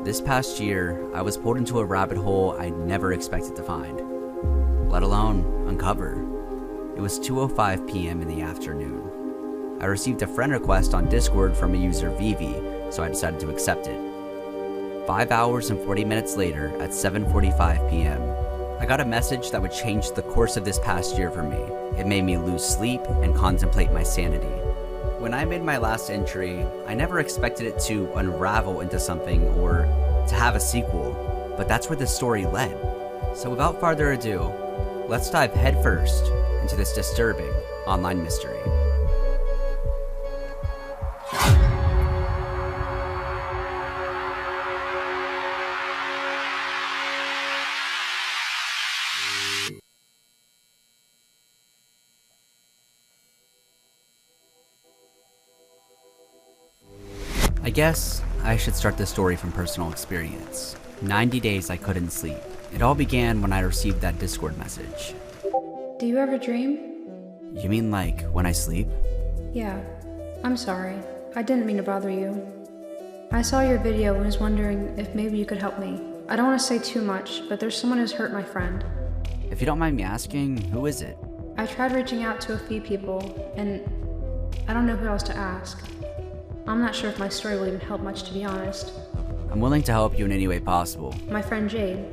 This past year, I was pulled into a rabbit hole I never expected to find, let alone uncover. It was 2:05 p.m. in the afternoon. I received a friend request on Discord from a user Vivi, so I decided to accept it. 5 hours and 40 minutes later, at 7:45 p.m., I got a message that would change the course of this past year for me. It made me lose sleep and contemplate my sanity. When I made my last entry, I never expected it to unravel into something or to have a sequel, but that's where this story led. So without further ado, let's dive headfirst into this disturbing online mystery. I guess I should start this story from personal experience. 90 days I couldn't sleep. It all began when I received that Discord message. Do you ever dream? You mean like when I sleep? Yeah. I'm sorry. I didn't mean to bother you. I saw your video and was wondering if maybe you could help me. I don't want to say too much, but there's someone who's hurt my friend. If you don't mind me asking, who is it? I tried reaching out to a few people, and I don't know who else to ask. I'm not sure if my story will even help much, to be honest. I'm willing to help you in any way possible. My friend Jade.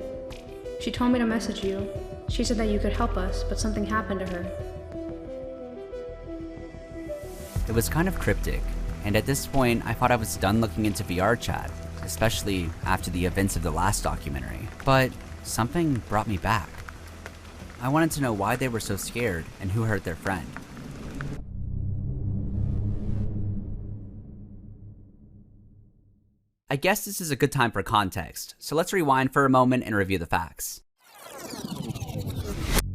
She told me to message you. She said that you could help us, but something happened to her. It was kind of cryptic, and at this point I thought I was done looking into VRChat, especially after the events of the last documentary. But something brought me back. I wanted to know why they were so scared and who hurt their friend. I guess this is a good time for context, so let's rewind for a moment and review the facts.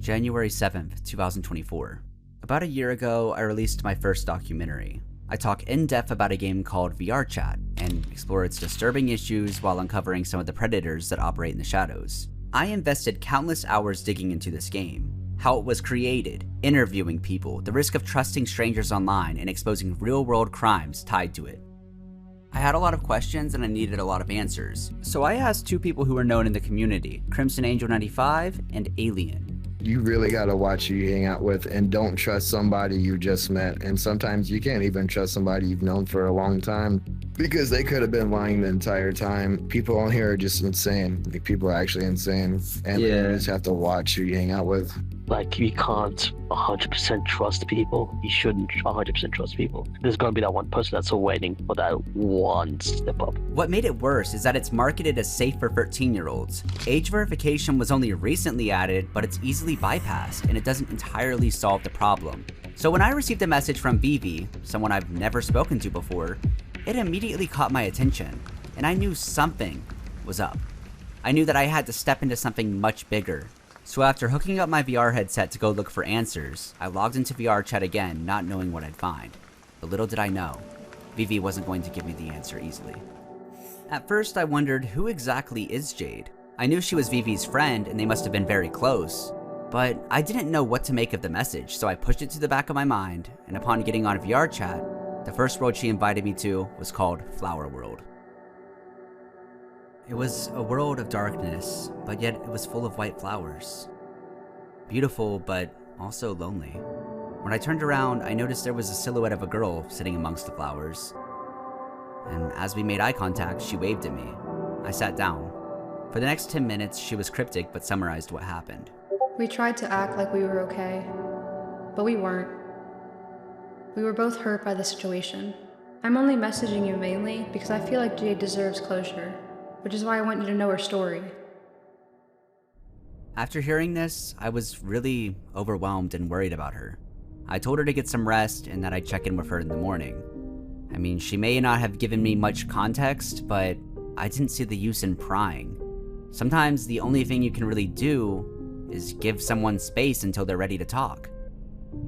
January 7th, 2024. About a year ago, I released my first documentary. I talk in depth about a game called VRChat and explore its disturbing issues while uncovering some of the predators that operate in the shadows. I invested countless hours digging into this game, how it was created, interviewing people, the risk of trusting strangers online, and exposing real-world crimes tied to it. I had a lot of questions and I needed a lot of answers, so I asked two people who were known in the community, Crimson Angel 95 and Alien. You really gotta watch who you hang out with and don't trust somebody you just met. And sometimes you can't even trust somebody you've known for a long time because they could have been lying the entire time. People on here are just insane. Like, people are actually insane. And you just have to watch who you hang out with. Like, you can't 100% trust people. You shouldn't 100% trust people. There's gonna be that one person that's still waiting for that one step up. What made it worse is that it's marketed as safe for 13-year-olds. Age verification was only recently added, but it's easily bypassed, and it doesn't entirely solve the problem. So when I received a message from Vivi, someone I've never spoken to before, it immediately caught my attention, and I knew something was up. I knew that I had to step into something much bigger. So after hooking up my VR headset to go look for answers, I logged into VRChat again, not knowing what I'd find. But little did I know, Vivi wasn't going to give me the answer easily. At first I wondered, who exactly is Jade? I knew she was Vivi's friend and they must have been very close, but I didn't know what to make of the message, so I pushed it to the back of my mind, and upon getting on VRChat, the first world she invited me to was called Flower World. It was a world of darkness, but yet it was full of white flowers. Beautiful, but also lonely. When I turned around, I noticed there was a silhouette of a girl sitting amongst the flowers. And as we made eye contact, she waved at me. I sat down. For the next 10 minutes, she was cryptic but summarized what happened. We tried to act like we were okay, but we weren't. We were both hurt by the situation. I'm only messaging you mainly because I feel like Jade deserves closure, which is why I want you to know her story. After hearing this, I was really overwhelmed and worried about her. I told her to get some rest and that I'd check in with her in the morning. I mean, she may not have given me much context, but I didn't see the use in prying. Sometimes the only thing you can really do is give someone space until they're ready to talk.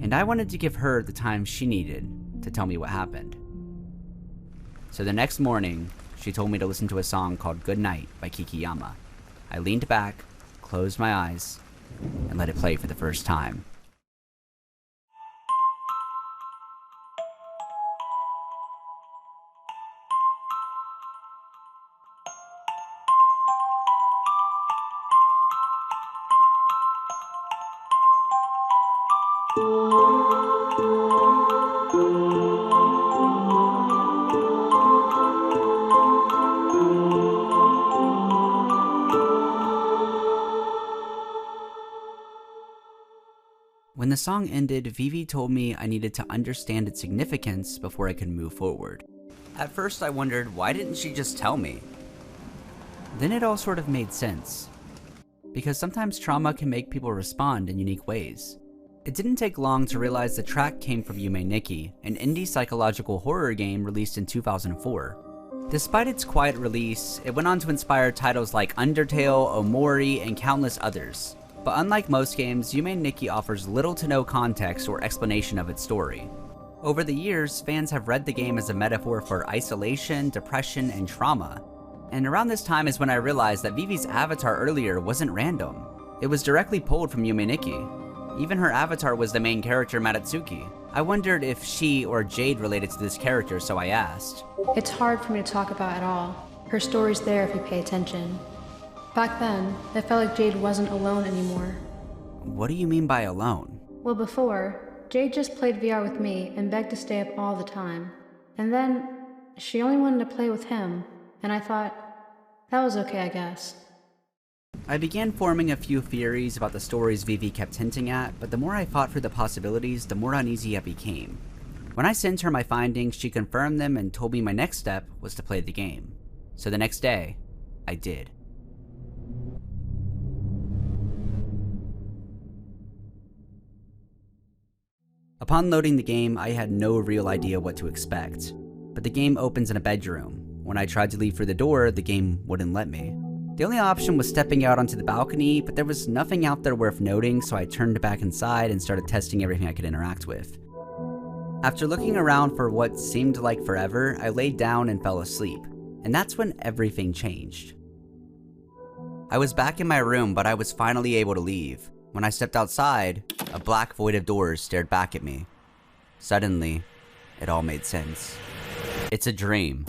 And I wanted to give her the time she needed to tell me what happened. So the next morning, she told me to listen to a song called Good Night by Kikiyama. I leaned back, closed my eyes, and let it play for the first time. When the song ended, Vivi told me I needed to understand its significance before I could move forward. At first I wondered, why didn't she just tell me? Then it all sort of made sense. Because sometimes trauma can make people respond in unique ways. It didn't take long to realize the track came from YUME NIKKI, an indie psychological horror game released in 2004. Despite its quiet release, it went on to inspire titles like Undertale, Omori, and countless others. But unlike most games, YUME NIKKI offers little to no context or explanation of its story. Over the years, fans have read the game as a metaphor for isolation, depression, and trauma. And around this time is when I realized that Vivi's avatar earlier wasn't random. It was directly pulled from YUME NIKKI. Even her avatar was the main character, Madatsuki. I wondered if she or Jade related to this character, so I asked. It's hard for me to talk about at all. Her story's there if you pay attention. Back then, it felt like Jade wasn't alone anymore. What do you mean by alone? Well, before, Jade just played VR with me and begged to stay up all the time. And then, she only wanted to play with him, and I thought, that was okay, I guess. I began forming a few theories about the stories Vivi kept hinting at, but the more I fought for the possibilities, the more uneasy I became. When I sent her my findings, she confirmed them and told me my next step was to play the game. So the next day, I did. Upon loading the game, I had no real idea what to expect. But the game opens in a bedroom. When I tried to leave through the door, the game wouldn't let me. The only option was stepping out onto the balcony, but there was nothing out there worth noting, so I turned back inside and started testing everything I could interact with. After looking around for what seemed like forever, I laid down and fell asleep. And that's when everything changed. I was back in my room, but I was finally able to leave. When I stepped outside, a black void of doors stared back at me. Suddenly, it all made sense. It's a dream.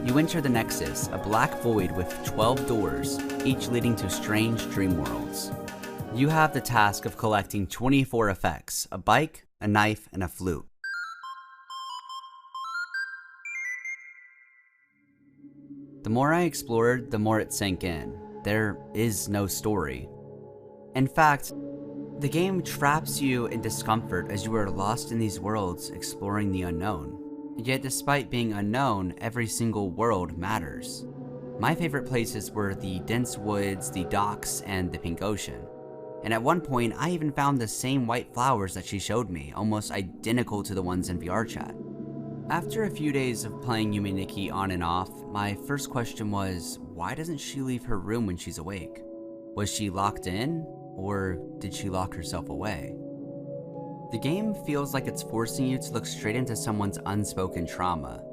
You enter the Nexus, a black void with 12 doors, each leading to strange dream worlds. You have the task of collecting 24 effects, a bike, a knife, and a flute. The more I explored, the more it sank in. There is no story. In fact, the game traps you in discomfort as you are lost in these worlds exploring the unknown. Yet despite being unknown, every single world matters. My favorite places were the dense woods, the docks, and the pink ocean. And at one point, I even found the same white flowers that she showed me, almost identical to the ones in VRChat. After a few days of playing YUME NIKKI on and off, my first question was, why doesn't she leave her room when she's awake? Was she locked in? Or did she lock herself away? The game feels like it's forcing you to look straight into someone's unspoken trauma.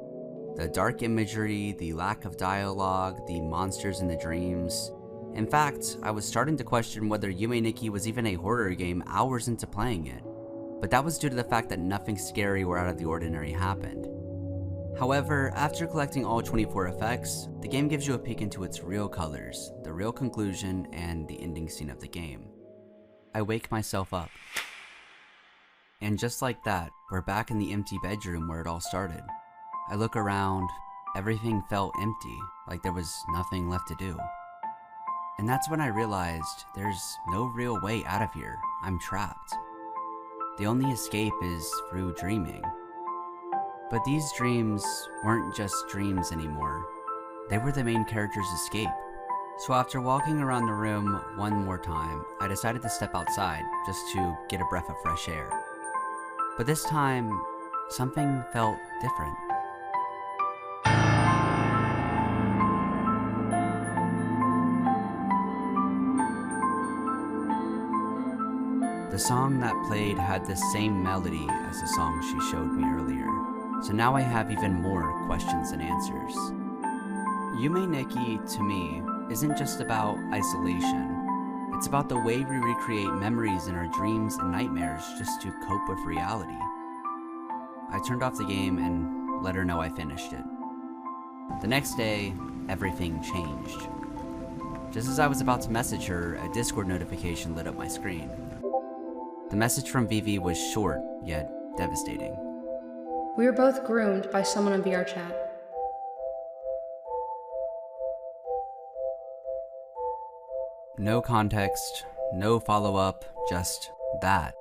The dark imagery, the lack of dialogue, the monsters in the dreams. In fact, I was starting to question whether YUME NIKKI was even a horror game hours into playing it. But that was due to the fact that nothing scary or out of the ordinary happened. However, after collecting all 24 effects, the game gives you a peek into its real colors, the real conclusion, and the ending scene of the game. I wake myself up. And just like that, we're back in the empty bedroom where it all started. I look around, everything felt empty, like there was nothing left to do. And that's when I realized there's no real way out of here. I'm trapped. The only escape is through dreaming. But these dreams weren't just dreams anymore. They were the main character's escape. So after walking around the room one more time, I decided to step outside just to get a breath of fresh air. But this time, something felt different. The song that played had the same melody as the song she showed me earlier. So now I have even more questions than answers. YUME NIKKI, to me, isn't just about isolation. It's about the way we recreate memories in our dreams and nightmares just to cope with reality. I turned off the game and let her know I finished it. The next day, everything changed. Just as I was about to message her, a Discord notification lit up my screen. The message from Vivi was short, yet devastating. We were both groomed by someone on VRChat. No context, no follow-up, just that.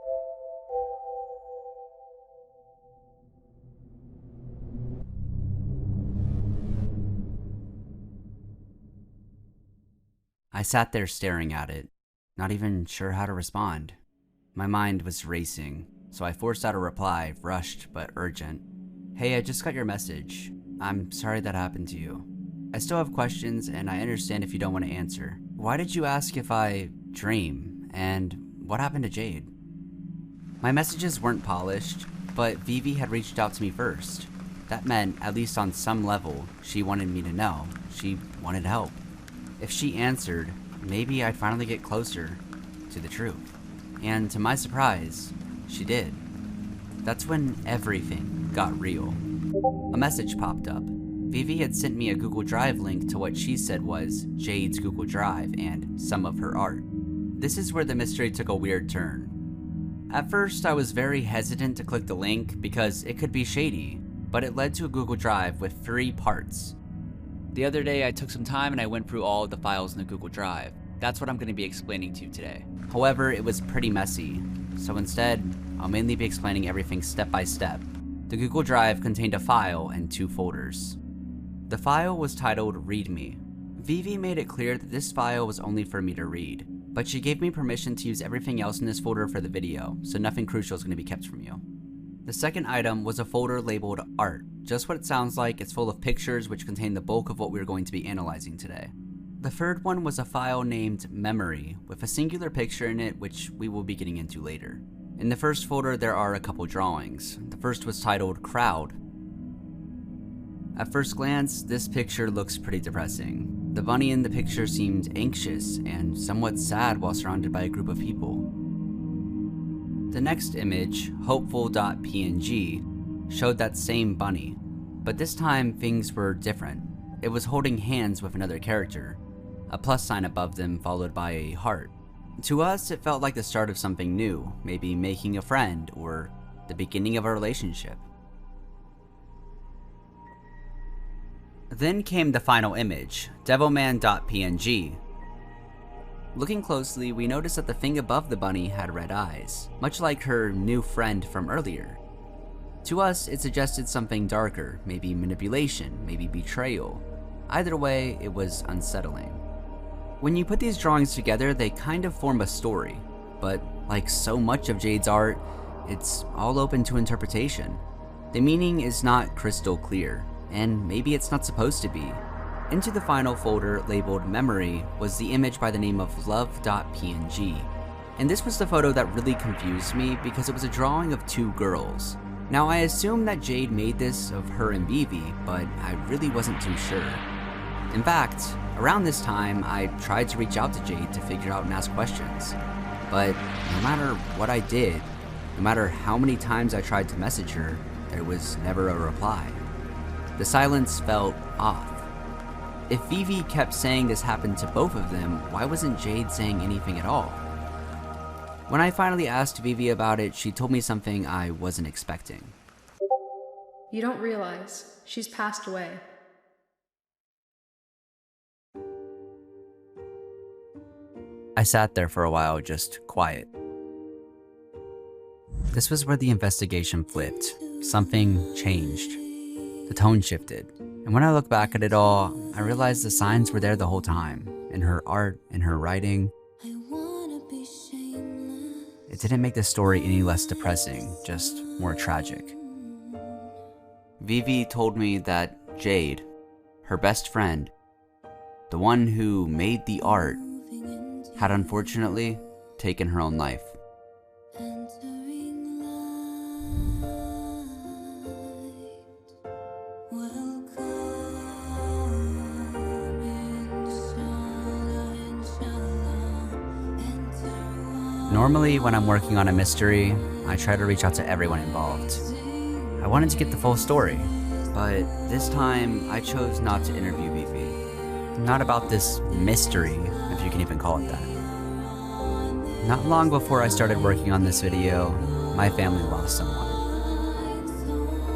I sat there staring at it, not even sure how to respond. My mind was racing, so I forced out a reply, rushed but urgent. Hey, I just got your message. I'm sorry that happened to you. I still have questions, and I understand if you don't want to answer. Why did you ask if I dream? And what happened to Jade? My messages weren't polished, but Vivi had reached out to me first. That meant, at least on some level, she wanted me to know. She wanted help. If she answered, maybe I'd finally get closer to the truth. And to my surprise, she did. That's when everything got real. A message popped up. Vivi had sent me a Google Drive link to what she said was Jade's Google Drive and some of her art. This is where the mystery took a weird turn. At first, I was very hesitant to click the link because it could be shady, but it led to a Google Drive with 3 parts. The other day, I took some time and I went through all of the files in the Google Drive. That's what I'm going to be explaining to you today. However, it was pretty messy, so instead, I'll mainly be explaining everything step by step. The Google Drive contained a file and 2 folders. The file was titled README. Vivi made it clear that this file was only for me to read, but she gave me permission to use everything else in this folder for the video, so nothing crucial is going to be kept from you. The second item was a folder labeled Art. Just what it sounds like, it's full of pictures which contain the bulk of what we're going to be analyzing today. The third one was a file named Memory, with a singular picture in it which we will be getting into later. In the first folder there are a couple drawings. The first was titled Crowd. At first glance, this picture looks pretty depressing. The bunny in the picture seemed anxious and somewhat sad while surrounded by a group of people. The next image, hopeful.png, showed that same bunny, but this time things were different. It was holding hands with another character, a plus sign above them followed by a heart. To us, it felt like the start of something new, maybe making a friend or the beginning of a relationship. Then came the final image, devilman.png. Looking closely, we noticed that the thing above the bunny had red eyes, much like her new friend from earlier. To us, it suggested something darker, maybe manipulation, maybe betrayal. Either way, it was unsettling. When you put these drawings together, they kind of form a story, but like so much of Jade's art, it's all open to interpretation. The meaning is not crystal clear, and maybe it's not supposed to be. Into the final folder, labeled Memory, was the image by the name of love.png. And this was the photo that really confused me because it was a drawing of 2 girls. Now I assume that Jade made this of her and Vivi, but I really wasn't too sure. In fact, around this time, I tried to reach out to Jade to figure out and ask questions. But no matter what I did, no matter how many times I tried to message her, there was never a reply. The silence felt off. If Vivi kept saying this happened to both of them, why wasn't Jade saying anything at all? When I finally asked Vivi about it, she told me something I wasn't expecting. You don't realize, she's passed away. I sat there for a while, just quiet. This was where the investigation flipped. Something changed. The tone shifted. And when I look back at it all, I realized the signs were there the whole time. In her art, in her writing. It didn't make the story any less depressing, just more tragic. Vivi told me that Jade, her best friend, the one who made the art, had unfortunately taken her own life. Normally, when I'm working on a mystery, I try to reach out to everyone involved. I wanted to get the full story, but this time I chose not to interview Vivi. Not about this mystery, if you can even call it that. Not long before I started working on this video, my family lost someone.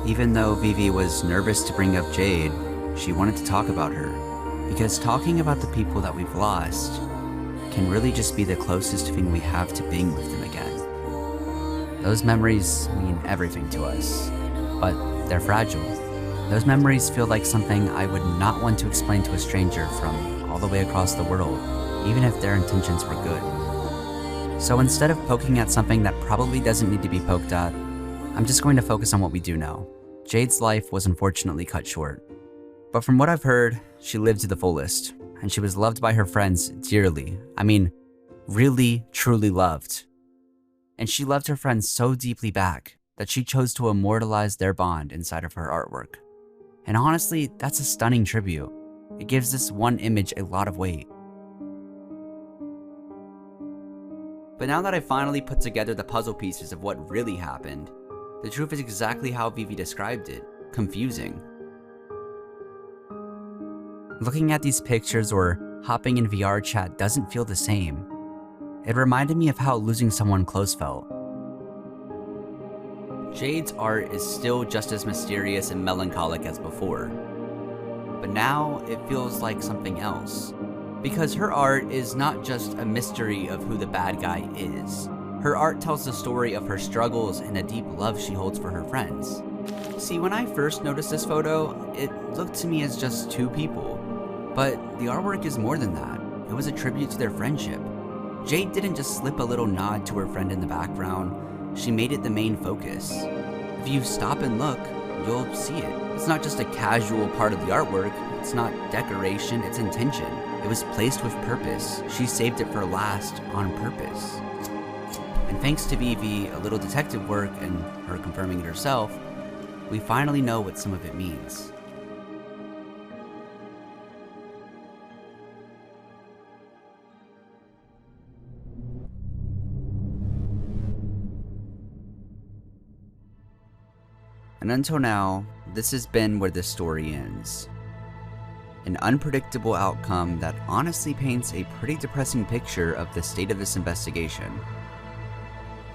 Even though Vivi was nervous to bring up Jade, she wanted to talk about her, because talking about the people that we've lost can really just be the closest thing we have to being with them again. Those memories mean everything to us, but they're fragile. Those memories feel like something I would not want to explain to a stranger from all the way across the world, even if their intentions were good. So instead of poking at something that probably doesn't need to be poked at, I'm just going to focus on what we do know. Jade's life was unfortunately cut short. But from what I've heard, she lived to the fullest, and she was loved by her friends dearly. I mean, really, truly loved. And she loved her friends so deeply back that she chose to immortalize their bond inside of her artwork. And honestly, that's a stunning tribute. It gives this one image a lot of weight. But now that I finally put together the puzzle pieces of what really happened, the truth is exactly how Vivi described it: confusing. Looking at these pictures or hopping in VRChat doesn't feel the same. It reminded me of how losing someone close felt. Jade's art is still just as mysterious and melancholic as before, but now it feels like something else. Because her art is not just a mystery of who the bad guy is. Her art tells the story of her struggles and a deep love she holds for her friends. See, when I first noticed this photo, it looked to me as just two people. But the artwork is more than that. It was a tribute to their friendship. Jade didn't just slip a little nod to her friend in the background, she made it the main focus. If you stop and look, you'll see it. It's not just a casual part of the artwork, it's not decoration, it's intention. It was placed with purpose. She saved it for last on purpose. And thanks to Vivi, a little detective work, and her confirming it herself, we finally know what some of it means. And until now, this has been where this story ends. An unpredictable outcome that honestly paints a pretty depressing picture of the state of this investigation.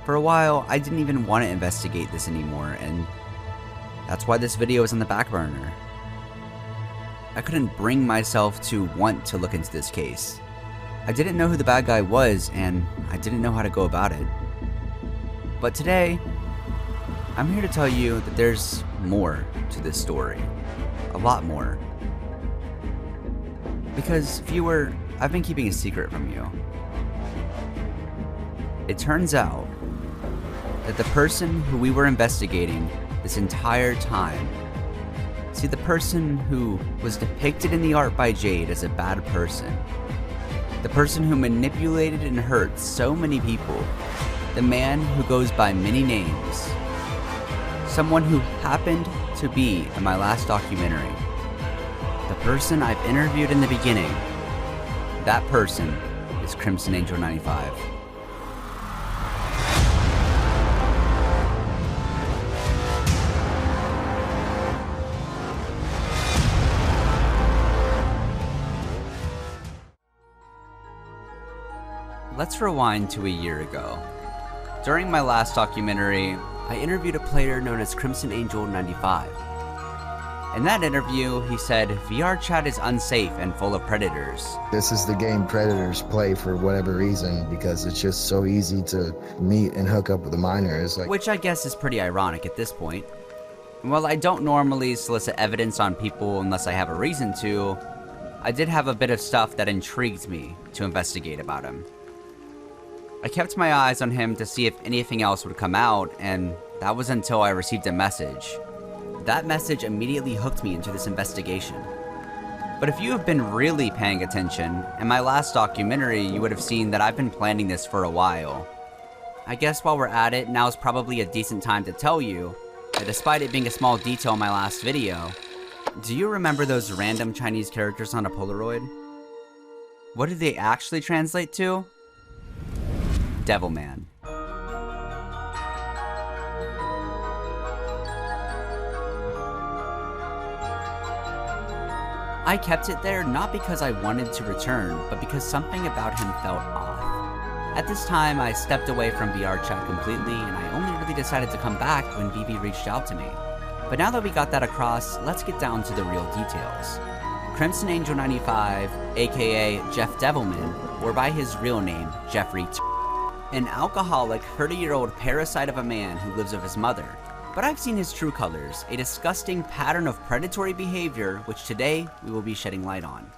For a while, I didn't even want to investigate this anymore, and that's why this video is on the back burner. I couldn't bring myself to want to look into this case. I didn't know who the bad guy was, and I didn't know how to go about it. But today, I'm here to tell you that there's more to this story. A lot more. Because, viewer, I've been keeping a secret from you. It turns out that the person who we were investigating this entire time, see, the person who was depicted in the art by Jade as a bad person, the person who manipulated and hurt so many people, the man who goes by many names, someone who happened to be in my last documentary, the person I've interviewed in the beginning, that person is Crimson Angel 95. Let's rewind to a year ago. During my last documentary, I interviewed a player known as Crimson Angel 95. In that interview, he said VRChat is unsafe and full of predators. This is the game predators play for whatever reason, because it's just so easy to meet and hook up with a minor. Which I guess is pretty ironic at this point. And while I don't normally solicit evidence on people unless I have a reason to, I did have a bit of stuff that intrigued me to investigate about him. I kept my eyes on him to see if anything else would come out, and that was until I received a message. That message immediately hooked me into this investigation. But if you have been really paying attention, in my last documentary you would have seen that I've been planning this for a while. I guess while we're at it, now is probably a decent time to tell you that despite it being a small detail in my last video, do you remember those random Chinese characters on a Polaroid? What did they actually translate to? Devilman. I kept it there not because I wanted to return, but because something about him felt off. At this time, I stepped away from VRChat completely, and I only really decided to come back when Vivi reached out to me. But now that we got that across, let's get down to the real details. Crimson Angel 95, aka Jeff Devilman, or by his real name, Jeffrey T, an alcoholic, 30-year-old parasite of a man who lives with his mother. But I've seen his true colors, a disgusting pattern of predatory behavior, which today we will be shedding light on.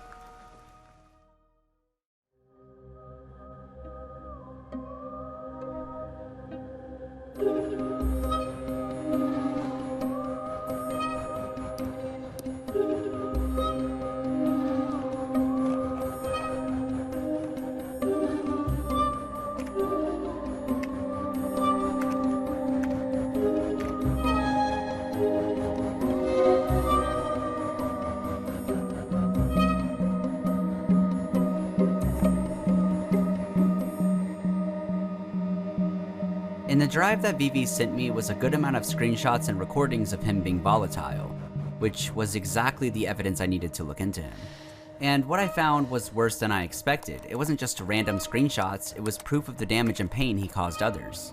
In the drive that Vivi sent me was a good amount of screenshots and recordings of him being volatile, which was exactly the evidence I needed to look into him. And what I found was worse than I expected. It wasn't just random screenshots, it was proof of the damage and pain he caused others.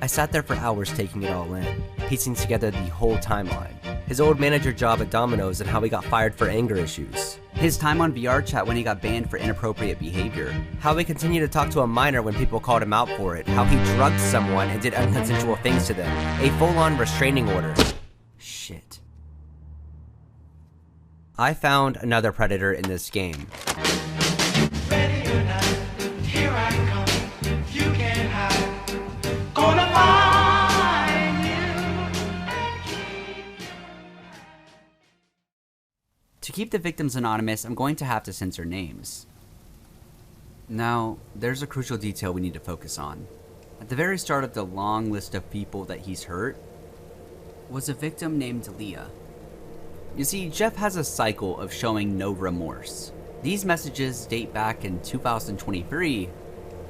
I sat there for hours taking it all in, piecing together the whole timeline. His old manager job at Domino's and how he got fired for anger issues. His time on VRChat when he got banned for inappropriate behavior. How he continued to talk to a minor when people called him out for it. How he drugged someone and did unconsensual things to them. A full-on restraining order. Shit. I found another predator in this game. Ready or not, here I come. You can't hide. Gonna find you. To keep the victims anonymous, I'm going to have to censor names. Now, there's a crucial detail we need to focus on. At the very start of the long list of people that he's hurt was a victim named Leah. You see, Jeff has a cycle of showing no remorse. These messages date back in 2023,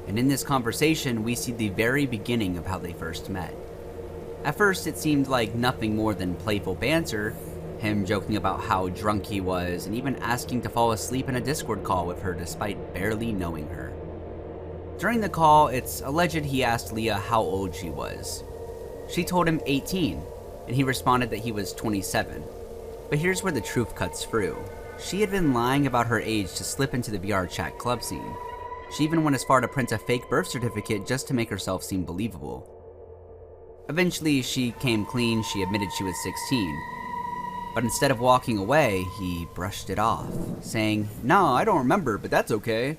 and in this conversation, we see the very beginning of how they first met. At first, it seemed like nothing more than playful banter, him joking about how drunk he was, and even asking to fall asleep in a Discord call with her despite barely knowing her. During the call, it's alleged he asked Leah how old she was. She told him 18, and he responded that he was 27. But here's where the truth cuts through. She had been lying about her age to slip into the VRChat club scene. She even went as far to print a fake birth certificate just to make herself seem believable. Eventually, she came clean, she admitted she was 16. But instead of walking away, he brushed it off, saying, "No, I don't remember, but that's okay."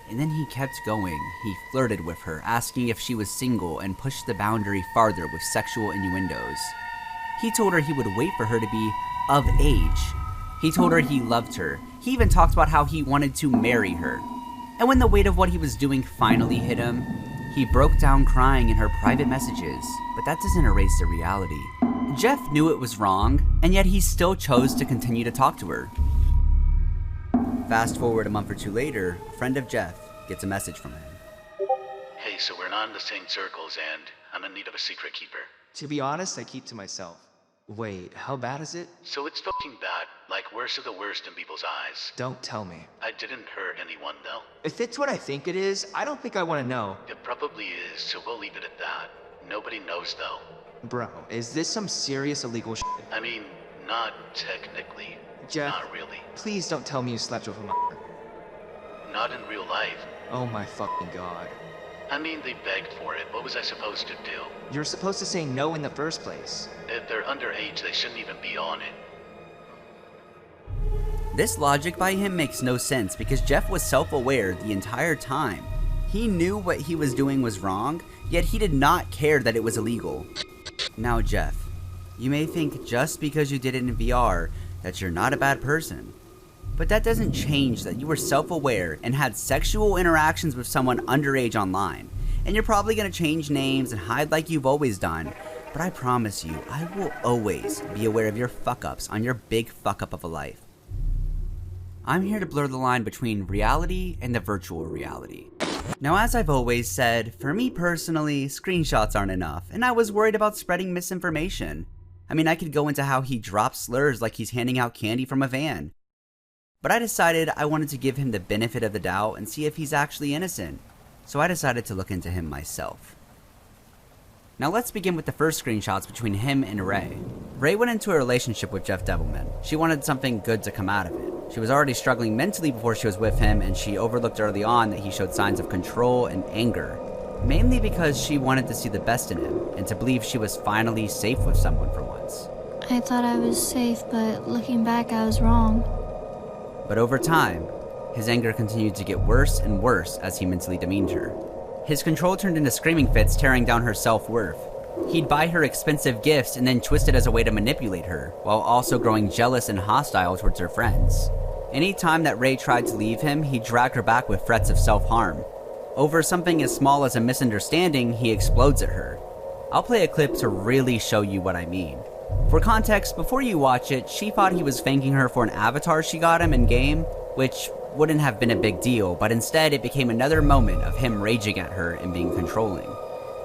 And then he kept going. He flirted with her, asking if she was single, and pushed the boundary farther with sexual innuendos. He told her he would wait for her to be of age. He told her he loved her. He even talked about how he wanted to marry her. And when the weight of what he was doing finally hit him, he broke down crying in her private messages. But that doesn't erase the reality. Jeff knew it was wrong, and yet he still chose to continue to talk to her. Fast forward a month or two later, a friend of Jeff gets a message from him. Hey, so we're not in the same circles, and I'm in need of a secret keeper. To be honest, I keep to myself. Wait, how bad is it? So it's fucking bad, like worst of the worst in people's eyes. Don't tell me. I didn't hurt anyone, though. If it's what I think it is, I don't think I want to know. It probably is, so we'll leave it at that. Nobody knows, though. Bro, is this some serious illegal shit? I mean, not technically. Jeff, Not really. please don't tell me you slept with a mother. Not in real life. Oh my fucking god. I mean, they begged for it. What was I supposed to do? You're supposed to say no in the first place. If they're underage, they shouldn't even be on it. This logic by him makes no sense because Jeff was self-aware the entire time. He knew what he was doing was wrong, yet he did not care that it was illegal. Now Jeff, you may think just because you did it in VR that you're not a bad person. But that doesn't change that you were self-aware and had sexual interactions with someone underage online. And you're probably gonna change names and hide like you've always done. But I promise you, I will always be aware of your fuck-ups on your big fuck-up of a life. I'm here to blur the line between reality and the virtual reality. Now, as I've always said, for me personally, screenshots aren't enough, and I was worried about spreading misinformation. I mean, I could go into how he drops slurs like he's handing out candy from a van. But I decided I wanted to give him the benefit of the doubt and see if he's actually innocent. So I decided to look into him myself. Now let's begin with the first screenshots between him and Ray. Ray went into a relationship with Jeff Devilman. She wanted something good to come out of it. She was already struggling mentally before she was with him, and she overlooked early on that he showed signs of control and anger. Mainly because she wanted to see the best in him, and to believe she was finally safe with someone for once. I thought I was safe, but looking back, I was wrong. But over time, his anger continued to get worse and worse as he mentally demeaned her. His control turned into screaming fits, tearing down her self-worth. He'd buy her expensive gifts and then twist it as a way to manipulate her, while also growing jealous and hostile towards her friends. Any time that Ray tried to leave him, he'd drag her back with threats of self-harm. Over something as small as a misunderstanding, he explodes at her. I'll play a clip to really show you what I mean. For context, before you watch it, she thought he was thanking her for an avatar she got him in-game, which wouldn't have been a big deal, but instead it became another moment of him raging at her and being controlling.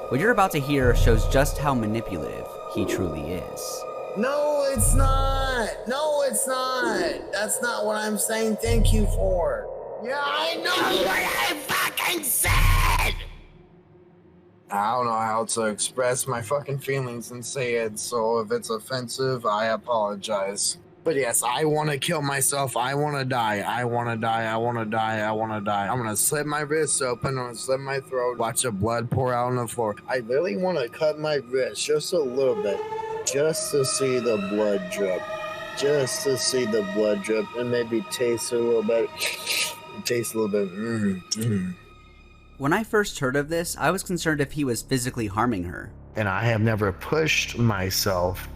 What you're about to hear shows just how manipulative he truly is. No, it's not. No, it's not. That's not what I'm saying thank you for. Yeah, I know what I fucking said. I don't know how to express my fucking feelings and say it, so if it's offensive, I apologize. But yes, I want to kill myself. I want to die. I want to die. I want to die. I want to die. I'm going to slit my wrists open. I'm going to slit my throat. Watch the blood pour out on the floor. I really want to cut my wrist just a little bit. Just to see the blood drip. Just to see the blood drip. And maybe taste a little bit. Taste a little bit. When I first heard of this, I was concerned if he was physically harming her. And I have never pushed myself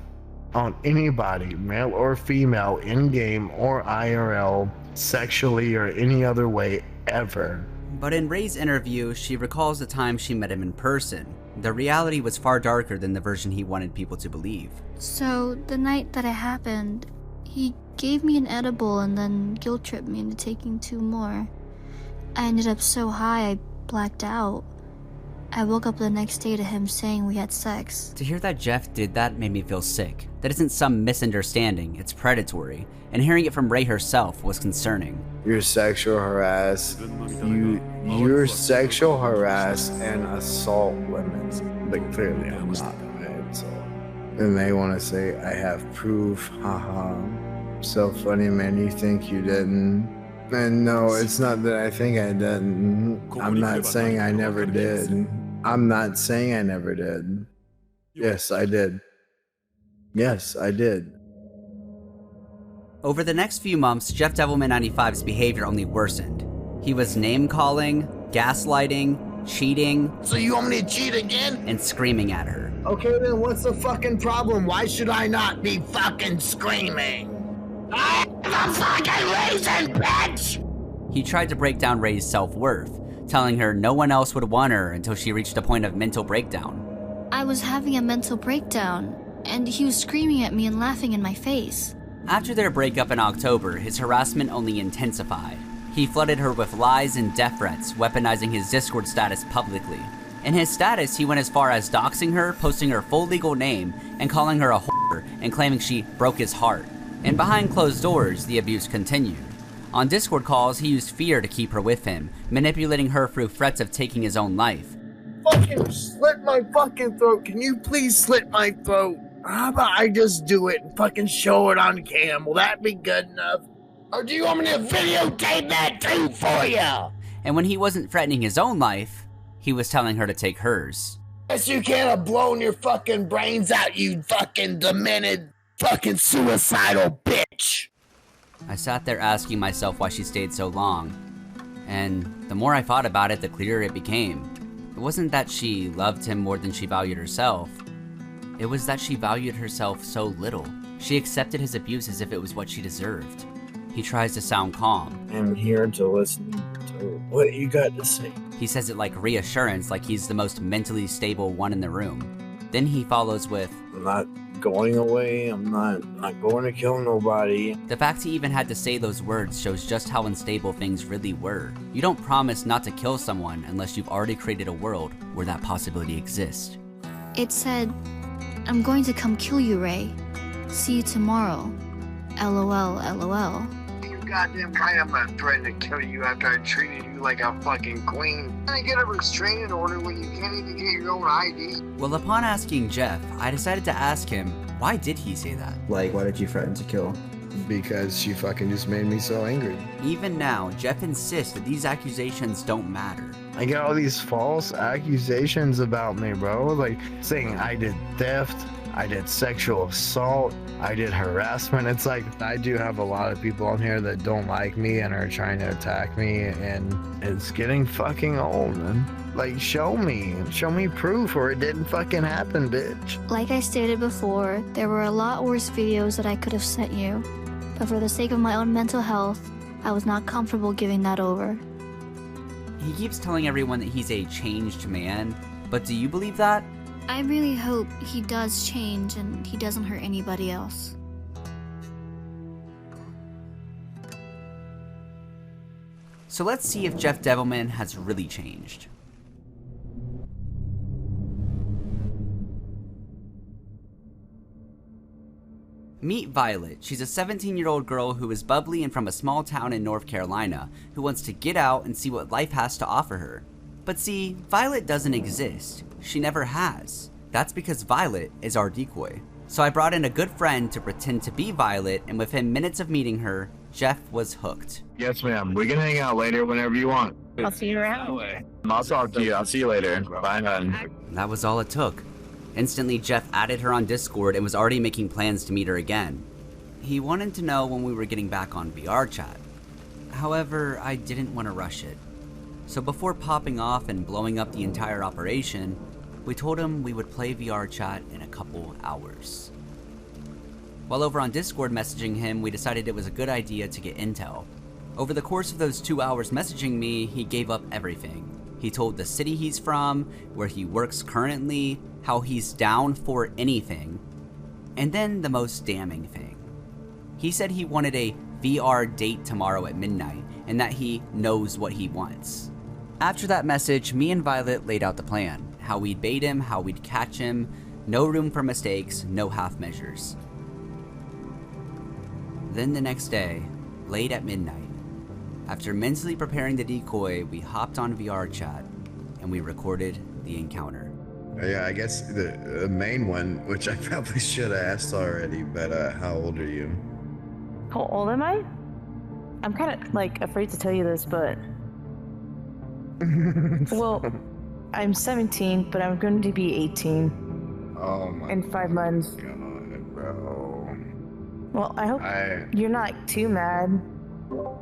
on anybody, male or female, in-game or IRL, sexually or any other way, ever. But in Ray's interview, she recalls the time she met him in person. The reality was far darker than the version he wanted people to believe. So, the night that it happened, he gave me an edible and then guilt-tripped me into taking 2 more. I ended up so high I blacked out. I woke up the next day to him saying we had sex. To hear that Jeff did that made me feel sick. That isn't some misunderstanding, it's predatory. And hearing it from Ray herself was concerning. You're sexual harass. You're sexual harass and assault women. But clearly I'm not, right? So. And they want to say I have proof. Haha. So funny, man. You think you didn't. And no, it's not that I think I didn't. I'm not saying I never did. I'm not saying I never did. Yes, I did. Yes, I did. Over the next few months, Jeff Devilman 95's behavior only worsened. He was name-calling, gaslighting, cheating. So you want me to cheat again? And screaming at her. Okay, then what's the fucking problem? Why should I not be fucking screaming? I'm a fucking reason, bitch! He tried to break down Ray's self-worth, telling her no one else would want her until she reached a point of mental breakdown. I was having a mental breakdown, and he was screaming at me and laughing in my face. After their breakup in October, his harassment only intensified. He flooded her with lies and death threats, weaponizing his Discord status publicly. In his status, he went as far as doxing her, posting her full legal name, and calling her a whore, and claiming she broke his heart. And behind closed doors, the abuse continued. On Discord calls, he used fear to keep her with him, manipulating her through threats of taking his own life. Fucking slit my fucking throat. Can you please slit my throat? How about I just do it and fucking show it on cam? Will that be good enough? Or do you want me to videotape that too for you? And when he wasn't threatening his own life, he was telling her to take hers. Yes, you can't have blown your fucking brains out, you fucking demented fucking suicidal bitch. I sat there asking myself why she stayed so long. And the more I thought about it, the clearer it became. It wasn't that she loved him more than she valued herself. It was that she valued herself so little. She accepted his abuse as if it was what she deserved. He tries to sound calm. I'm here to listen to what you got to say. He says it like reassurance, like he's the most mentally stable one in the room. Then he follows with, I'm not going away. I'm not going to kill nobody. The fact he even had to say those words shows just how unstable things really were. You don't promise not to kill someone unless you've already created a world where that possibility exists. It said, I'm going to come kill you, Ray. See you tomorrow. LOL, LOL. You goddamn right, I'm not threatening to kill you after I treated you like a fucking queen. I get a restraining order when you can't even get your own ID. Well, upon asking Jeff, I decided to ask him, why did he say that? Like, why did you threaten to kill? Because she fucking just made me so angry. Even now, Jeff insists that these accusations don't matter. I get all these false accusations about me, bro. Like saying I did theft, I did sexual assault, I did harassment. It's like I do have a lot of people on here that don't like me and are trying to attack me, and it's getting fucking old, man. Like, show me proof or it didn't fucking happen, bitch. Like I stated before, there were a lot worse videos that I could have sent you, but for the sake of my own mental health, I was not comfortable giving that over. He keeps telling everyone that he's a changed man, but do you believe that? I really hope he does change and he doesn't hurt anybody else. So let's see if Jeff Devilman has really changed. Meet Violet. She's a 17-year-old girl who is bubbly and from a small town in North Carolina who wants to get out and see what life has to offer her. But see, Violet doesn't exist. She never has. That's because Violet is our decoy. So I brought in a good friend to pretend to be Violet, and within minutes of meeting her, Jeff was hooked. Yes, ma'am. We can hang out later whenever you want. I'll see you around. I'll talk to you. I'll see you later. Bye, hun. That was all it took. Instantly, Jeff added her on Discord and was already making plans to meet her again. He wanted to know when we were getting back on VRChat. However, I didn't want to rush it. So before popping off and blowing up the entire operation, we told him we would play VRChat in a couple hours. While over on Discord messaging him, we decided it was a good idea to get intel. Over the course of those 2 hours messaging me, he gave up everything. He told the city he's from, where he works currently, how he's down for anything, and then the most damning thing. He said he wanted a VR date tomorrow at midnight, and that he knows what he wants. After that message, me and Violet laid out the plan, how we'd bait him, how we'd catch him, no room for mistakes, no half measures. Then the next day, late at midnight, after mentally preparing the decoy, we hopped on VRChat and we recorded the encounter. Yeah, I guess the main one, which I probably should have asked already, but how old are you? How old am I? I'm kind of like afraid to tell you this, but well, I'm 17, but I'm going to be 18. Oh my in 5 months. God, bro. Well, I hope you're not too mad.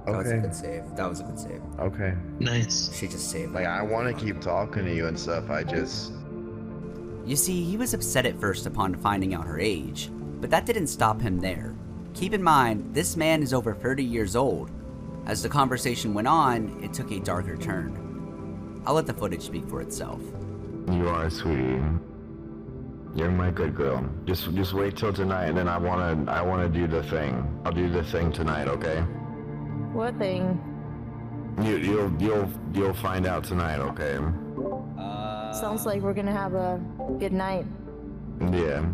That was a good save. That was a good save. Okay. Nice. She just saved. Like, I want to keep talking to you and stuff. You see, he was upset at first upon finding out her age, but that didn't stop him there. Keep in mind, this man is over 30 years old. As the conversation went on, it took a darker turn. I'll let the footage speak for itself. You are, sweetie. You're my good girl. Just wait till tonight, and then I wanna do the thing. I'll do the thing tonight, okay? What thing? You'll find out tonight, okay? Sounds like we're gonna have a good night. Yeah.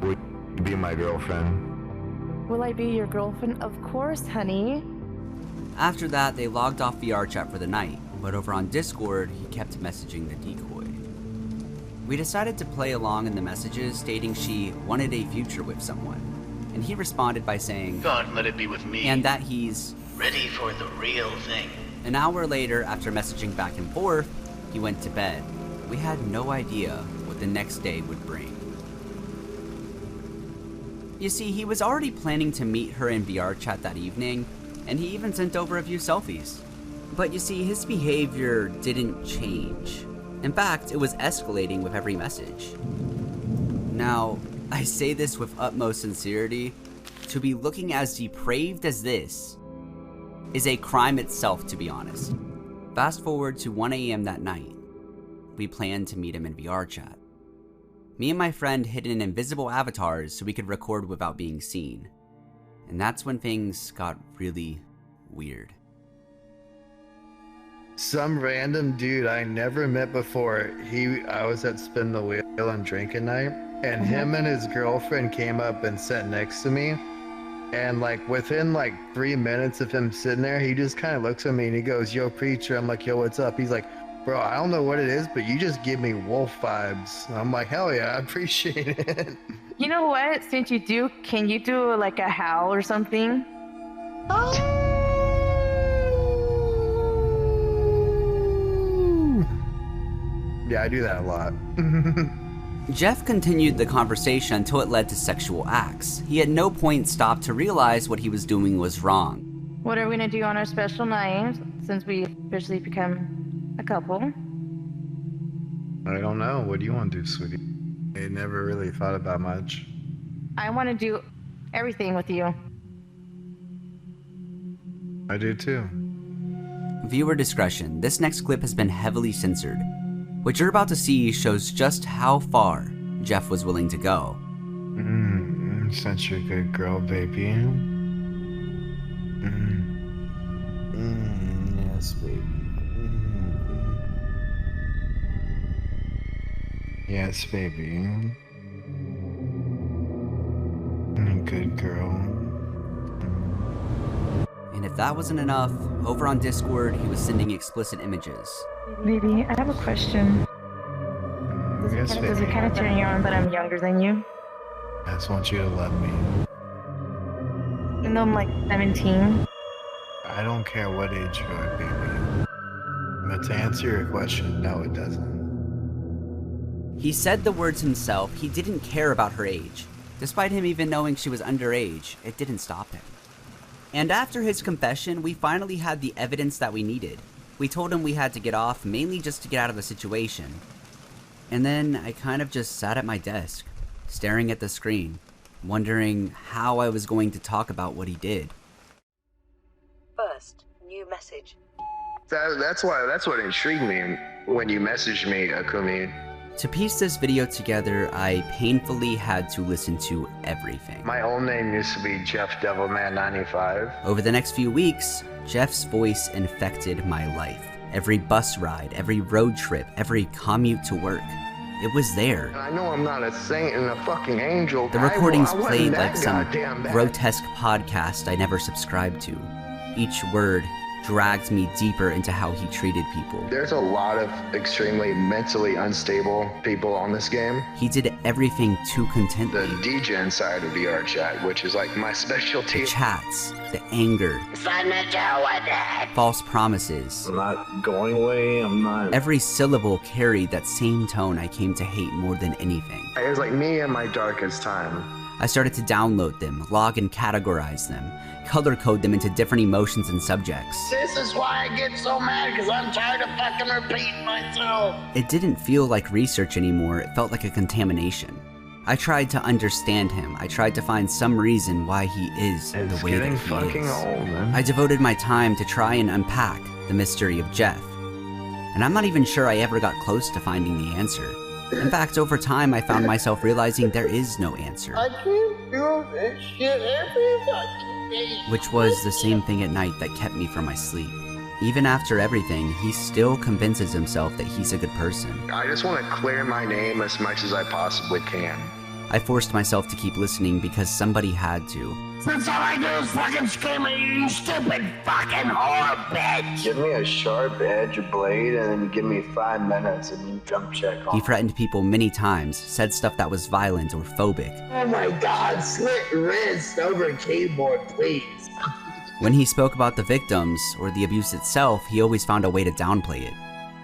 Will you be my girlfriend? Will I be your girlfriend? Of course, honey. After that, they logged off VRChat for the night, but over on Discord, he kept messaging the decoy. We decided to play along in the messages stating she wanted a future with someone, and he responded by saying, God, let it be with me. And that he's ready for the real thing. An hour later, after messaging back and forth, he went to bed. We had no idea what the next day would bring. You see, he was already planning to meet her in VRChat that evening, and he even sent over a few selfies. But you see, his behavior didn't change. In fact, it was escalating with every message. Now, I say this with utmost sincerity, to be looking as depraved as this is a crime itself, to be honest. Fast forward to 1 AM that night. We planned to meet him in VRChat. Me and my friend hid in invisible avatars so we could record without being seen. And that's when things got really weird. Some random dude I never met before, I was at Spin the Wheel on drinking night, and him and his girlfriend came up and sat next to me. And like within like 3 minutes of him sitting there, he just kind of looks at me and he goes, "Yo, preacher." I'm like, "Yo, what's up?" He's like, "Bro, I don't know what it is, but you just give me wolf vibes." I'm like, "Hell yeah, I appreciate it." You know what? Since you do, can you do like a howl or something? Yeah, I do that a lot. Jeff continued the conversation until it led to sexual acts. He at no point stopped to realize what he was doing was wrong. What are we gonna do on our special night since we officially become a couple? I don't know. What do you want to do, sweetie? I never really thought about much. I want to do everything with you. I do too. Viewer discretion. This next clip has been heavily censored. What you're about to see shows just how far Jeff was willing to go. Such a good girl, baby. Yes, baby. Yes, baby. Good girl. And if that wasn't enough, over on Discord, he was sending explicit images. Baby, I have a question. Yes, Does it baby. kind of turn you on that I'm younger than you? I just want you to love me. Even though I'm like 17? I don't care what age you are, baby. But to answer your question, no, it doesn't. He said the words himself. He didn't care about her age. Despite him even knowing she was underage, it didn't stop him. And after his confession, we finally had the evidence that we needed. We told him we had to get off, mainly just to get out of the situation. And then I kind of just sat at my desk, staring at the screen, wondering how I was going to talk about what he did. First, new message. That's what intrigued me when you messaged me, Akumi. To piece this video together, I painfully had to listen to everything. My old name used to be Jeff Devilman95. Over the next few weeks, Jeff's voice infected my life. Every bus ride, every road trip, every commute to work. It was there. I know I'm not a saint and a fucking angel. The recordings I wasn't played that like some goddamn bad. grotesque podcast I never subscribed to. Each word dragged me deeper into how he treated people. There's a lot of extremely mentally unstable people on this game. He did everything too contently. The DJ side of VRChat, which is like my specialty. The chats, the anger, false promises. I'm not going away, I'm not. Every syllable carried that same tone I came to hate more than anything. It was like me in my darkest time. I started to download them, log and categorize them, color code them into different emotions and subjects. This is why I get so mad, because I'm tired of fucking repeating myself. It didn't feel like research anymore, it felt like a contamination. I tried to understand him. I tried to find some reason why he is the way that he fucking is. old, man. I devoted my time to try and unpack the mystery of Jeff. And I'm not even sure I ever got close to finding the answer. In fact, over time, I found myself realizing there is no answer. I can't do this shit every fucking day. Which was the same thing at night that kept me from my sleep. Even after everything, he still convinces himself that he's a good person. I just want to clear my name as much as I possibly can. I forced myself to keep listening because somebody had to. That's all I do is fucking scream at you, you stupid fucking whore, bitch! Give me a sharp edge of blade and then you give me 5 minutes and you jump check on. He threatened people many times, said stuff that was violent or phobic. Oh my god, slit wrist over keyboard, please. When he spoke about the victims or the abuse itself, he always found a way to downplay it.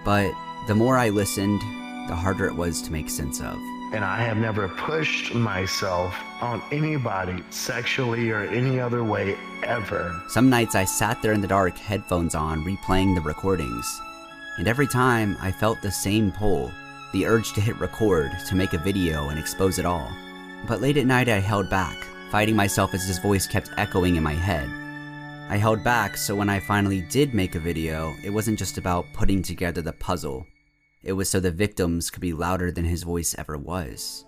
But the more I listened, the harder it was to make sense of. And I have never pushed myself on anybody sexually or any other way ever. Some nights I sat there in the dark, headphones on, replaying the recordings. And every time I felt the same pull, the urge to hit record, to make a video and expose it all. But late at night I held back, fighting myself as his voice kept echoing in my head. I held back so when I finally did make a video, it wasn't just about putting together the puzzle. it was so the victims could be louder than his voice ever was.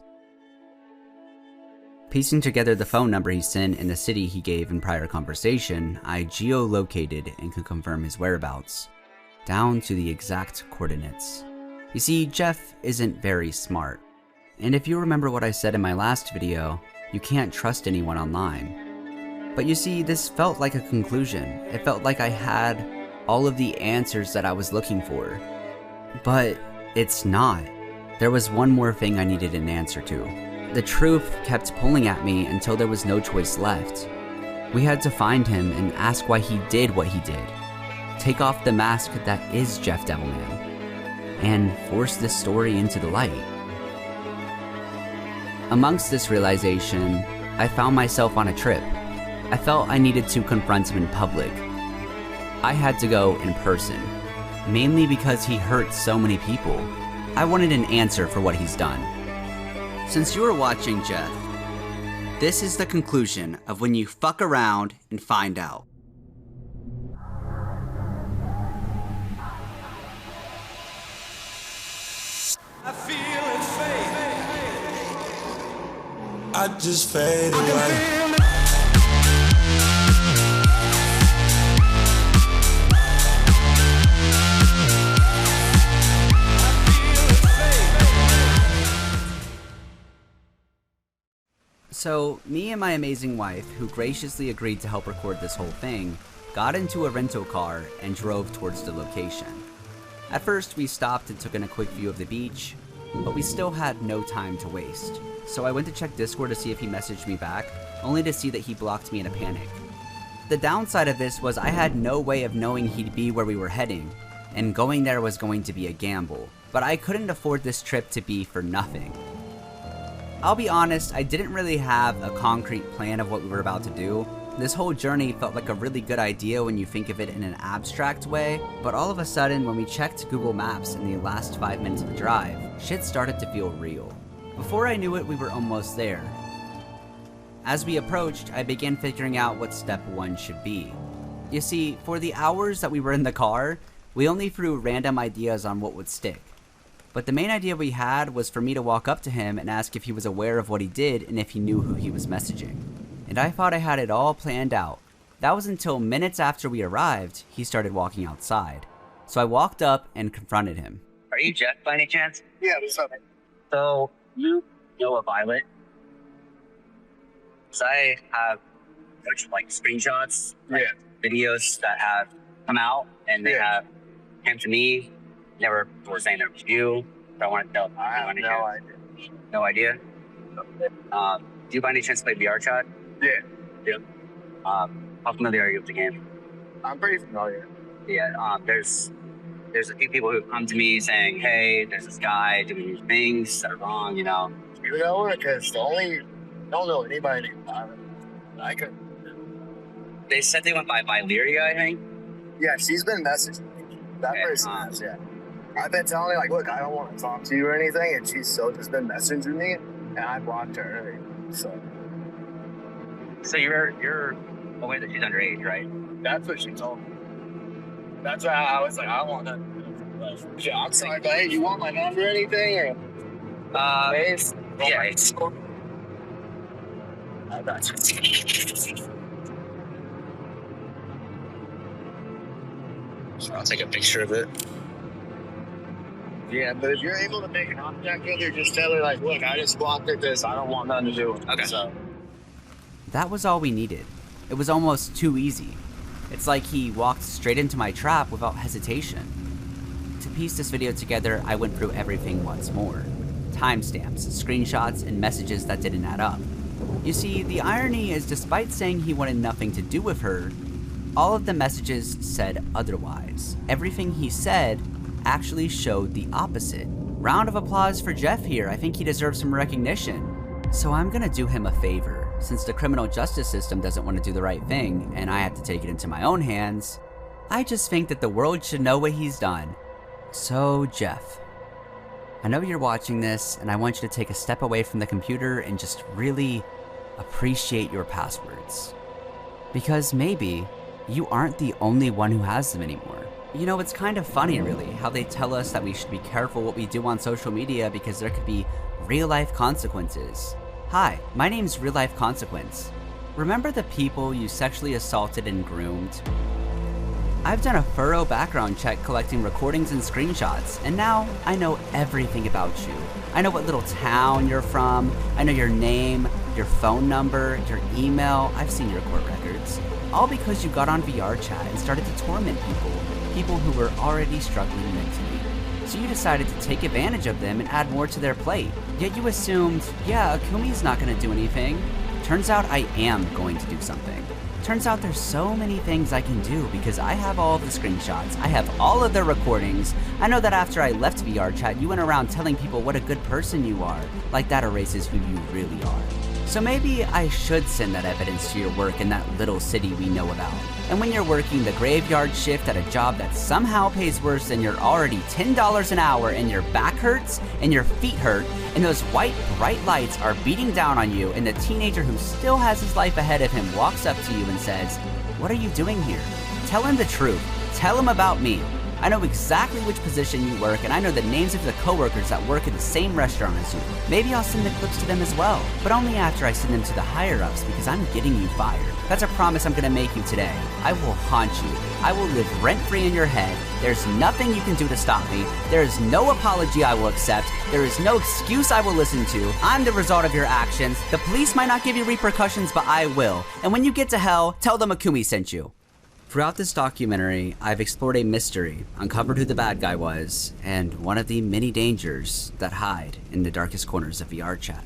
Piecing together the phone number he sent and the city he gave in prior conversation, I geolocated and could confirm his whereabouts, down to the exact coordinates. You see, Jeff isn't very smart, and if you remember what I said in my last video, you can't trust anyone online. But you see, this felt like a conclusion. It felt like I had all of the answers that I was looking for. But it's not. There was one more thing I needed an answer to. The truth kept pulling at me until there was no choice left. We had to find him and ask why he did what he did. Take off the mask that is Jeff Devilman, and force this story into the light. Amongst this realization, I found myself on a trip. I felt I needed to confront him in public. I had to go in person, mainly because he hurt so many people. I wanted an answer for what he's done. Since you are watching Jeff, this is the conclusion of when you fuck around and find out. I feel it fade. I just fade away. So, me and my amazing wife, who graciously agreed to help record this whole thing, got into a rental car and drove towards the location. At first, we stopped and took in a quick view of the beach, but we still had no time to waste. So I went to check Discord to see if he messaged me back, only to see that he blocked me in a panic. The downside of this was I had no way of knowing he'd be where we were heading, and going there was going to be a gamble, but I couldn't afford this trip to be for nothing. I'll be honest, I didn't really have a concrete plan of what we were about to do. This whole journey felt like a really good idea when you think of it in an abstract way, but all of a sudden when we checked Google Maps in the last 5 minutes of the drive, shit started to feel real. Before I knew it, we were almost there. As we approached, I began figuring out what step 1 should be. You see, for the hours that we were in the car, we only threw random ideas on what would stick. But the main idea we had was for me to walk up to him and ask if he was aware of what he did and if he knew who he was messaging. And I thought I had it all planned out. That was until minutes after we arrived, he started walking outside. So I walked up and confronted him. Are you Jeff by any chance? Yeah, what's up? So, you know a Violet? Because I have a bunch of screenshots, videos that have come out, and they have came to me. Never were saying there was you. So I want to know. I have no idea. No idea? Do you by any chance play VRChat? Yeah. Yeah. How familiar are you with the game? I'm pretty familiar. Yeah. There's a few people who come to me saying, "Hey, there's this guy doing these things that are wrong," you know. You know her? Because I don't know anybody named Violet. I could. They said they went by Valyria, I think. Yeah, she's been messaging me. That person has, yeah. I've been telling her, look, I don't want to talk to you or anything, and she's so just been messaging me, and I blocked her. So you're aware that she's underage, right? That's what she told me. That's why I was like, I don't want that. Yeah, I'm sorry, but hey, you want my number or anything? Or yeah, it's. I got you. I'll take a picture of it. Yeah, but if you're able to make an contact with her, just tell her, look, I just blocked her this. I don't want nothing to do with it. Okay. So. That was all we needed. It was almost too easy. It's like he walked straight into my trap without hesitation. To piece this video together, I went through everything once more. Timestamps, screenshots, and messages that didn't add up. You see, the irony is despite saying he wanted nothing to do with her, all of the messages said otherwise. Everything he said actually showed the opposite. Round of applause for Jeff here. I think he deserves some recognition. So I'm gonna do him a favor. Since the criminal justice system doesn't want to do the right thing, and I have to take it into my own hands, I just think that the world should know what he's done. So, Jeff, I know you're watching this, and I want you to take a step away from the computer and just really appreciate your passwords. Because maybe you aren't the only one who has them anymore. You know, it's kind of funny really, how they tell us that we should be careful what we do on social media because there could be real-life consequences. Hi, my name's Real Life Consequence. Remember the people you sexually assaulted and groomed? I've done a thorough background check collecting recordings and screenshots, and now I know everything about you. I know what little town you're from, I know your name, your phone number, your email, I've seen your court records. All because you got on VRChat and started to torment people who were already struggling mentally. So you decided to take advantage of them and add more to their plate. Yet you assumed, yeah, Akumi's not gonna do anything. Turns out I am going to do something. Turns out there's so many things I can do because I have all of the screenshots, I have all of the recordings. I know that after I left VRChat, you went around telling people what a good person you are, like that erases who you really are. So maybe I should send that evidence to your work in that little city we know about. And when you're working the graveyard shift at a job that somehow pays worse than you're already $10 an hour and your back hurts and your feet hurt and those white bright lights are beating down on you and the teenager who still has his life ahead of him walks up to you and says, "What are you doing here?" Tell him the truth. Tell him about me. I know exactly which position you work, and I know the names of the coworkers that work at the same restaurant as you. Maybe I'll send the clips to them as well, but only after I send them to the higher-ups because I'm getting you fired. That's a promise I'm gonna make you today. I will haunt you. I will live rent-free in your head. There's nothing you can do to stop me. There is no apology I will accept. There is no excuse I will listen to. I'm the result of your actions. The police might not give you repercussions, but I will. And when you get to hell, tell them Akumi sent you. Throughout this documentary, I've explored a mystery, uncovered who the bad guy was, and one of the many dangers that hide in the darkest corners of VRChat.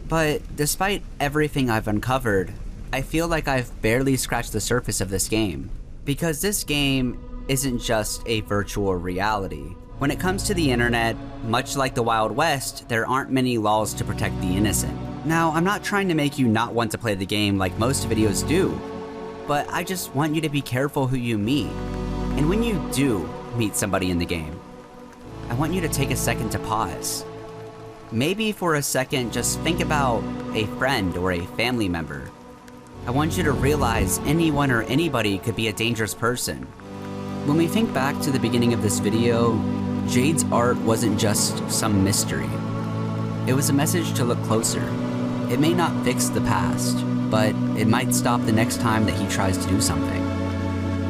But despite everything I've uncovered, I feel like I've barely scratched the surface of this game. Because this game isn't just a virtual reality. When it comes to the internet, much like the Wild West, there aren't many laws to protect the innocent. Now, I'm not trying to make you not want to play the game like most videos do, but I just want you to be careful who you meet. And when you do meet somebody in the game, I want you to take a second to pause. Maybe for a second, just think about a friend or a family member. I want you to realize anyone or anybody could be a dangerous person. When we think back to the beginning of this video, Jade's art wasn't just some mystery. It was a message to look closer. It may not fix the past, but it might stop the next time that he tries to do something.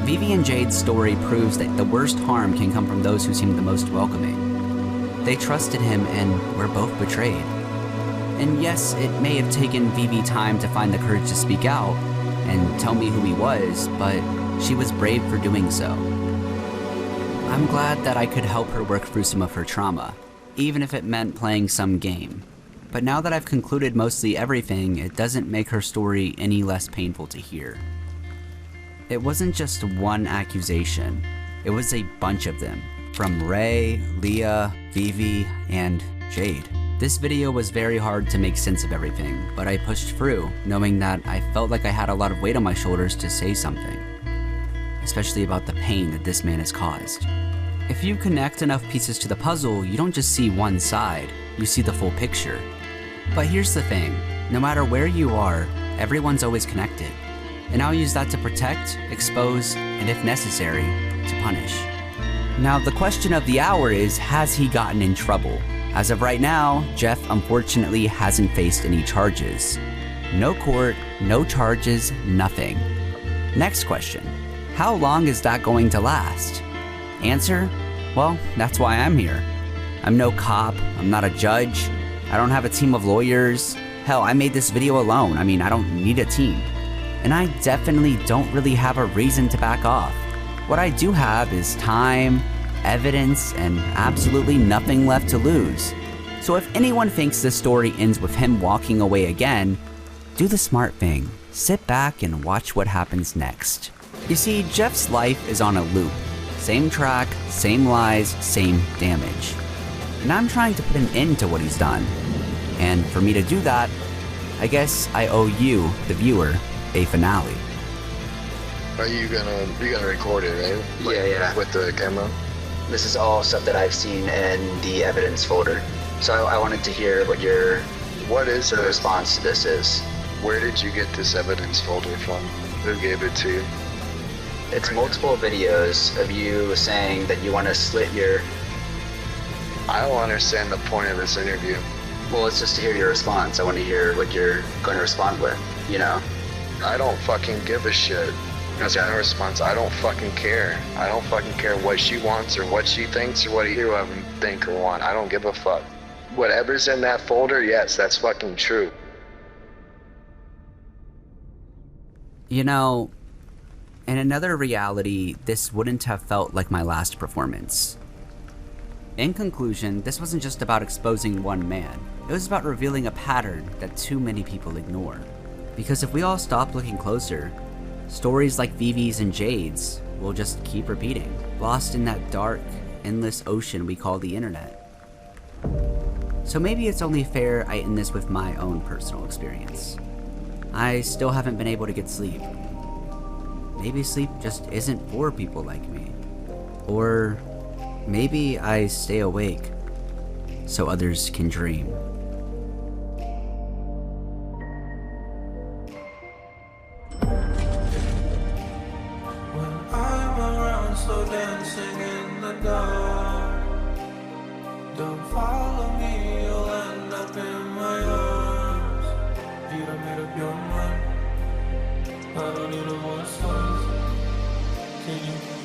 Vivi and Jade's story proves that the worst harm can come from those who seem the most welcoming. They trusted him and were both betrayed. And yes, it may have taken Vivi time to find the courage to speak out and tell me who he was, but she was brave for doing so. I'm glad that I could help her work through some of her trauma, even if it meant playing some game. But now that I've concluded mostly everything, it doesn't make her story any less painful to hear. It wasn't just one accusation, it was a bunch of them, from Ray, Leah, Vivi, and Jade. This video was very hard to make sense of everything, but I pushed through, knowing that I felt like I had a lot of weight on my shoulders to say something, especially about the pain that this man has caused. If you connect enough pieces to the puzzle, you don't just see one side, you see the full picture. But here's the thing, no matter where you are, everyone's always connected. And I'll use that to protect, expose, and if necessary, to punish. Now the question of the hour is, has he gotten in trouble? As of right now, Jeff unfortunately hasn't faced any charges. No court, no charges, nothing. Next question, how long is that going to last? Answer, well, that's why I'm here. I'm no cop, I'm not a judge, I don't have a team of lawyers. Hell, I made this video alone. I mean, I don't need a team. And I definitely don't really have a reason to back off. What I do have is time, evidence, and absolutely nothing left to lose. So if anyone thinks this story ends with him walking away again, do the smart thing. Sit back and watch what happens next. You see, Jeff's life is on a loop. Same track, same lies, same damage. And I'm trying to put an end to what he's done. And for me to do that, I guess I owe you, the viewer, a finale. Are you gonna record it, right? Like, yeah. With the camera? This is all stuff that I've seen in the evidence folder. So I wanted to hear what your response to this is. Where did you get this evidence folder from? Who gave it to you? It's multiple videos of you saying that you want to slit your... I don't understand the point of this interview. Well, it's just to hear your response. I want to hear what you're going to respond with, you know? I don't fucking give a shit. That's my response. I don't fucking care. I don't fucking care what she wants or what she thinks or what either of them think or want. I don't give a fuck. Whatever's in that folder, yes, that's fucking true. You know, in another reality, this wouldn't have felt like my last performance. In conclusion, this wasn't just about exposing one man. It was about revealing a pattern that too many people ignore. Because if we all stop looking closer, stories like Vivi's and Jade's will just keep repeating, lost in that dark, endless ocean we call the internet. So maybe it's only fair I end this with my own personal experience. I still haven't been able to get sleep. Maybe sleep just isn't for people like me. Or maybe I stay awake so others can dream. When I'm around, slow dancing in the dark. Don't follow me, you'll end up in my arms. You done made up your mind. I don't need a voice. Can you